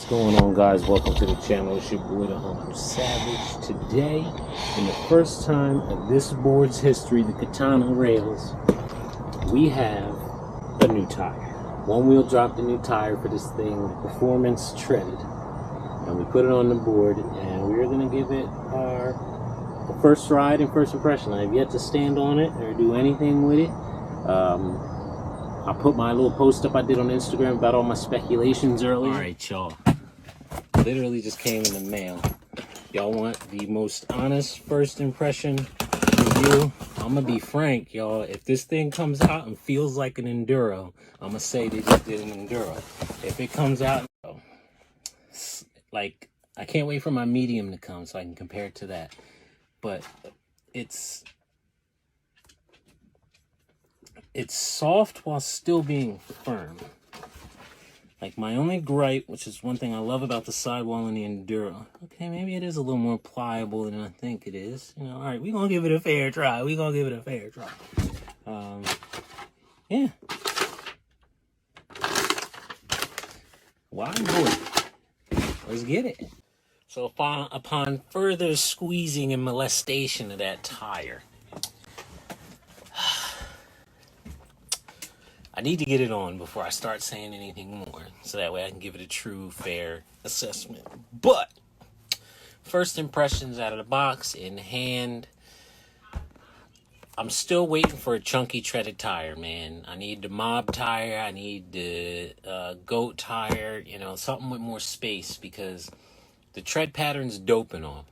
going on, guys? Welcome to the channel. It's your boy, the Uncle Savage. Today, in the first time of this board's history, the G3neralE, we have a new tire. One Wheel dropped a new tire for this thing, the Performance Treaded, and we put it on the board, and we're going to give it our first ride and first impression. I have yet to stand on it or do anything with it. I put my little post up I did on Instagram about all my speculations earlier. Alright, y'all. Literally just came in the mail. Y'all want the most honest first impression review? I'm gonna be frank, y'all. If this thing comes out and feels like an Enduro, I'm gonna say they just did an Enduro. If it comes out, like, I can't wait for my medium to come so I can compare it to that. But it's soft while still being firm. Like, my only gripe, which is one thing I love about the sidewall and the Enduro. Okay, maybe it is a little more pliable than I think it is. You know, all right, we're going to give it a fair try. Yeah. Why not? Let's get it. So upon further squeezing and molestation of that tire, I need to get it on before I start saying anything more, so that way I can give it a true, fair assessment. But first impressions out of the box, in hand, I'm still waiting for a chunky treaded tire, man. I need the mob tire, I need the goat tire, you know, something with more space, because the tread pattern's dope and all.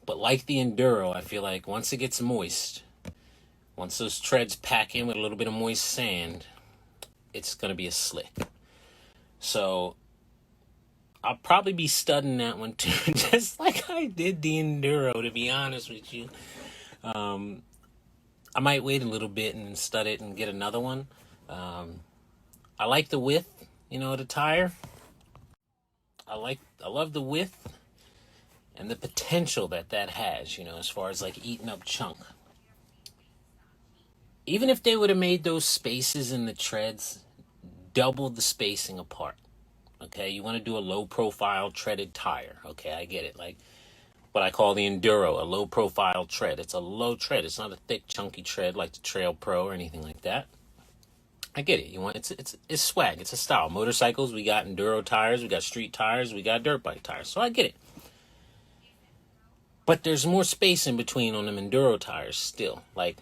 But like the Enduro, I feel like once it gets moist, once those treads pack in with a little bit of moist sand, it's going to be a slick. So I'll probably be studding that one too, just like I did the Enduro, to be honest with you. I might wait a little bit and stud it and get another one. I like the width, you know, of the tire. I love the width and the potential that has, you know, as far as like eating up chunk. Even if they would have made those spaces in the treads, doubled the spacing apart, okay? You want to do a low-profile treaded tire, okay? I get it. Like what I call the Enduro, a low-profile tread. It's a low tread. It's not a thick, chunky tread like the Trail Pro or anything like that. I get it. You want it's swag. It's a style. Motorcycles, we got Enduro tires, we got street tires, we got dirt bike tires. So I get it. But there's more space in between on them Enduro tires still. Like,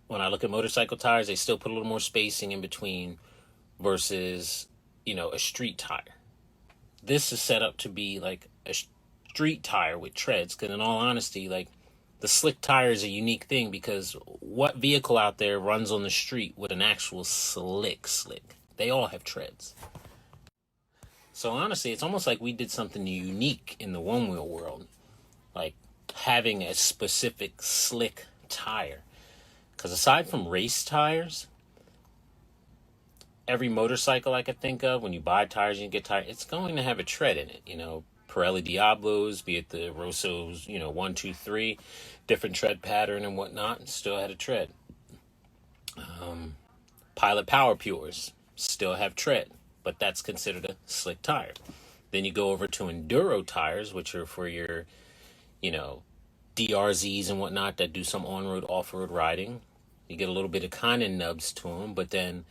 when I look at motorcycle tires, they still put a little more spacing in between versus, you know, a street tire. This is set up to be like a street tire with treads, because in all honesty, like, the slick tire is a unique thing, because what vehicle out there runs on the street with an actual slick? They all have treads. So honestly, it's almost like we did something unique in the one wheel world, like having a specific slick tire. Because aside from race tires, every motorcycle I could think of, when you buy tires and you get tires, it's going to have a tread in it. You know, Pirelli Diablos, be it the Rossos, you know, 1, 2, 3, different tread pattern and whatnot, still had a tread. Pilot Power Pures still have tread, but that's considered a slick tire. Then you go over to Enduro tires, which are for your, you know, DRZs and whatnot that do some on-road, off-road riding. You get a little bit of kind of nubs to them, but then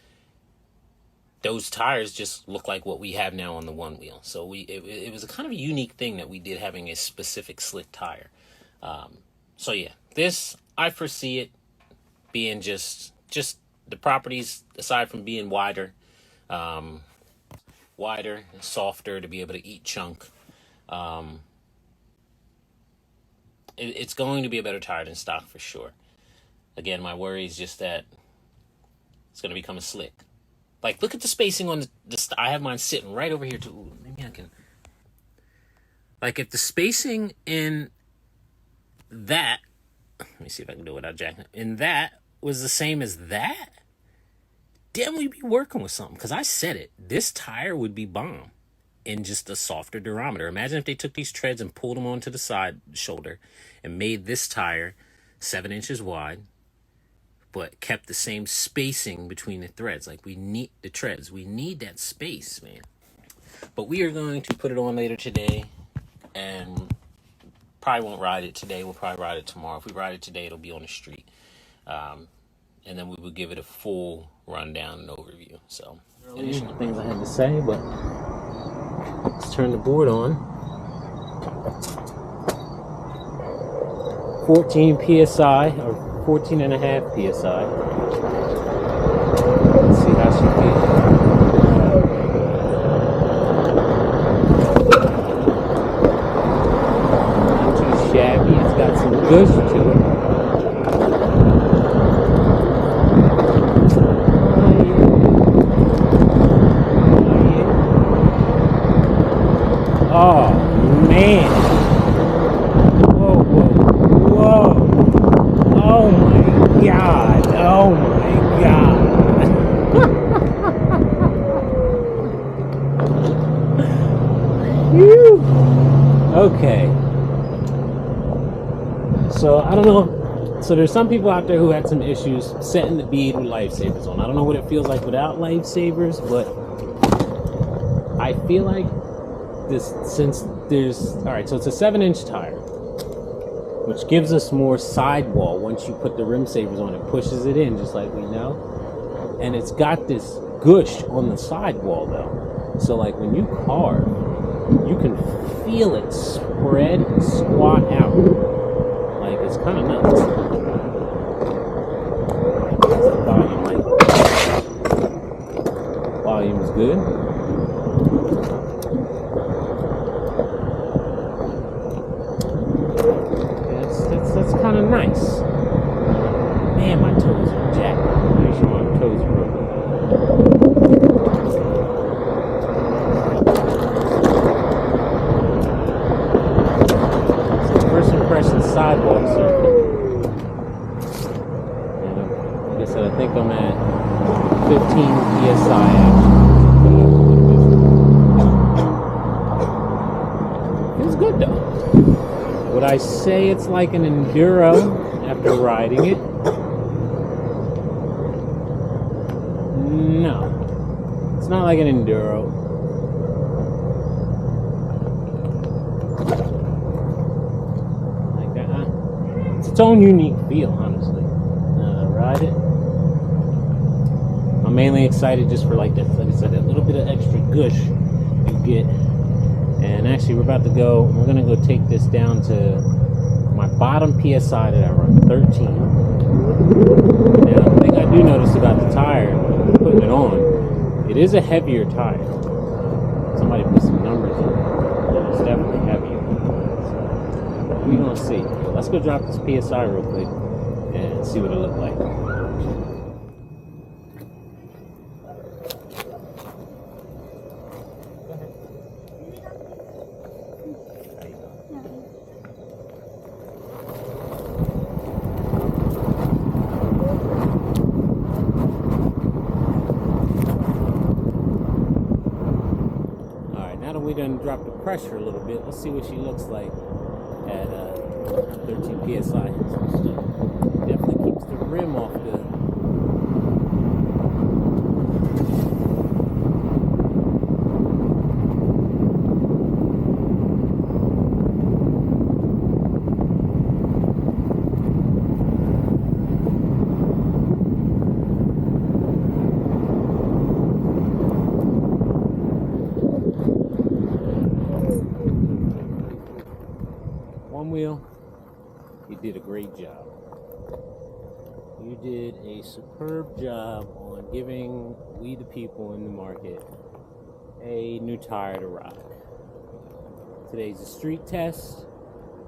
those tires just look like what we have now on the one wheel. So it was a kind of a unique thing that we did, having a specific slick tire. So yeah, this, I foresee it being just the properties, aside from being wider, softer to be able to eat chunk. It's going to be a better tire than stock for sure. Again, my worry is just that it's going to become a slick. Like, look at the spacing on the I have mine sitting right over here too. Ooh, maybe I can. Like, if the spacing in that, let me see if I can do it without jacking it, in that was the same as that, then we'd be working with something. Because I said it, this tire would be bomb in just a softer durometer. Imagine if they took these treads and pulled them onto the side shoulder and made this tire 7 inches wide, but kept the same spacing between the threads. Like, we need the treads. We need that space, man. But we are going to put it on later today, and probably won't ride it today. We'll probably ride it tomorrow. If we ride it today, it'll be on the street. And then we will give it a full rundown and overview. So, additional things I had to say, but let's turn the board on. 14 psi or 14 and a half psi. Let's see how she feels. Not too shabby. It's got some gush to it. Oh man. Whoa, whoa, whoa. Oh my God. Oh my God. Phew. Okay. So I don't know. So there's some people out there who had some issues setting the bead with lifesavers on. I don't know what it feels like without lifesavers, but I feel like this, since there's, all right, so it's a 7-inch tire, which gives us more sidewall. Once you put the rim savers on, it pushes it in, just like we know. And it's got this gush on the sidewall though. So like when you carve, you can feel it spread and squat out. Like it's kind of nuts. That's the volume, like volume is good. That's kind of nice. Man, my toes are jacked. Make sure my toes are broken. So first impression sidewalk circuit. And like I said, I think I'm at 15 psi action. Feels good though. Would I say it's like an enduro after riding it? No. It's not like an enduro. Like that. It's its own unique feel, honestly. Ride it. I'm mainly excited just for like that, like I said, that little bit of extra gush you get. And actually, we're going to go take this down to my bottom PSI that I run, 13. Now, the thing I do notice about the tire, putting it on, it is a heavier tire. Somebody put some numbers in it. It's definitely heavier. So, we're going to see. Let's go drop this PSI real quick and see what it looks like. Drop the pressure a little bit. Let's see what she looks like at 13 psi. Definitely keeps the rim off the. Wheel, you did a great job. You did a superb job on giving we the people in the market a new tire to rock. Today's a street test.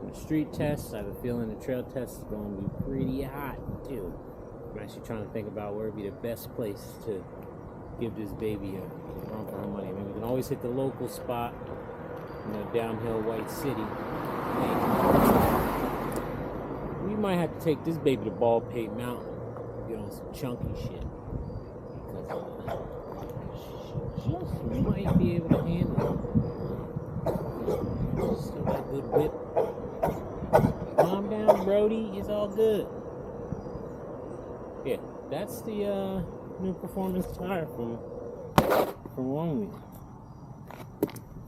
And the street test, I have a feeling the trail test is going to be pretty hot too. I'm actually trying to think about where would be the best place to give this baby a run for her money. I mean, we can always hit the local spot, downhill White City. We might have to take this baby to Baldpate Mountain and get on some chunky shit. Because she might be able to handle it. Still got a good whip. Calm down, Brody. It's all good. Yeah, that's the new performance tire from One Wheel.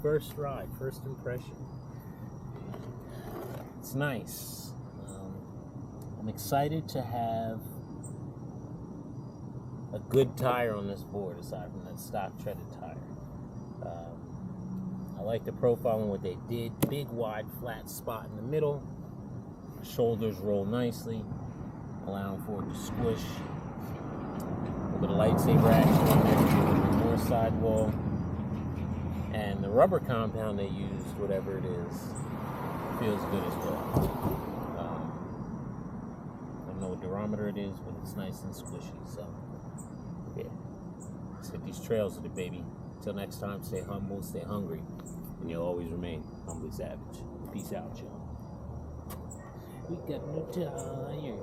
First ride, first impression. It's nice. I'm excited to have a good tire on this board aside from that stock treaded tire. I like the profile and what they did. Big, wide, flat spot in the middle. Shoulders roll nicely, allowing for it to squish. A little bit of lightsaber action on there, a little bit more sidewall. And the rubber compound they used, whatever it is, feels good as well. I don't know what durometer it is, but it's nice and squishy. So, yeah. Let's hit these trails with it, baby. Until next time, stay humble, stay hungry, and you'll always remain humbly savage. Peace out, y'all. We got no tire.